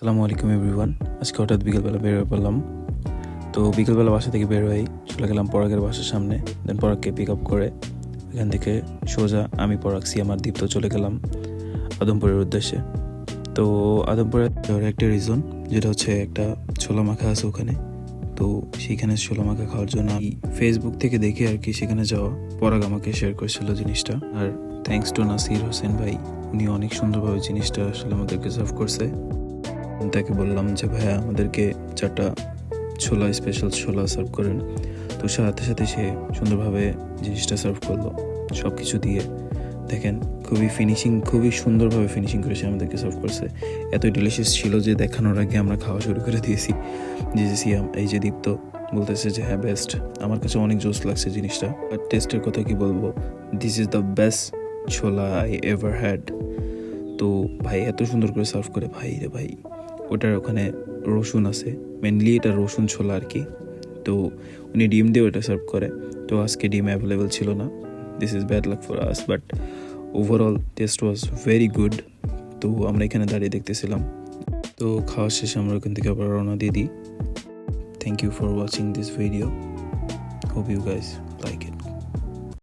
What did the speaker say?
আসসালামু আলাইকুম এভরিওয়ান। আজকে হঠাৎ বিকেলবেলা বের হয়ে পড়লাম। তো বিকেলবেলা বাসা থেকে বের হয়েই চলে গেলাম পরাগের বাসার সামনে। দেন পরাগকে পিক আপ করে এখান থেকে সোজা আমি পরাগ সিয়াম আর দীপ্ত চলে গেলাম আদমপুরের উদ্দেশ্যে। তো আদমপুরে যাওয়ার একটা রিজন যেটা হচ্ছে একটা ছোলা মাখা আছে ওখানে। তো সেইখানে ছোলা মাখা খাওয়ার জন্য আমি ফেসবুক থেকে দেখে আর কি সেখানে যাওয়া। পরাগ আমাকে শেয়ার করেছিল জিনিসটা। আর থ্যাঙ্কস টু নাসির হোসেন ভাই, উনি অনেক সুন্দরভাবে জিনিসটা আসলে আমাদেরকে সার্ভ করছে। তাকে বললাম যে ভাইয়া আমাদেরকে 4টা ছোলা স্পেশাল ছোলা সার্ভ করেন। তো সাথে সাথে সে সুন্দরভাবে জিনিসটা সার্ভ করলো সব কিছু দিয়ে। দেখেন খুবই সুন্দরভাবে ফিনিশিং করে সে আমাদেরকে সার্ভ করছে। এত ডিলিশিয়াস ছিল যে দেখানোর আগে আমরা খাওয়া শুরু করে দিয়েছি। যে সিয়াম এই যে দীপ্ত বলতেছে যে হ্যাঁ বেস্ট, আমার কাছে অনেক জোস লাগছে জিনিসটা। আর টেস্টের কথা কি বলবো, দিস ইজ দ্য বেস্ট ছোলা আই এভার হ্যাড। তো ভাই এত সুন্দর করে সার্ভ করে ভাই রে ভাই। ওটার ওখানে রসুন আছে, মেনলি এটা রসুন ছোলা আর কি। তো উনি ডিম দিয়ে ওটা সার্ভ করে। তো আজকে ডিম অ্যাভেলেবেল ছিল না, this is bad luck for us, but overall test was very good. তো আমরা এখানে দাঁড়িয়ে দেখতেছিলাম। তো খাওয়া শেষে আমরা ওখান থেকে আবার রওনা দিয়ে দিই। Thank you for watching this video, hope you guys like it.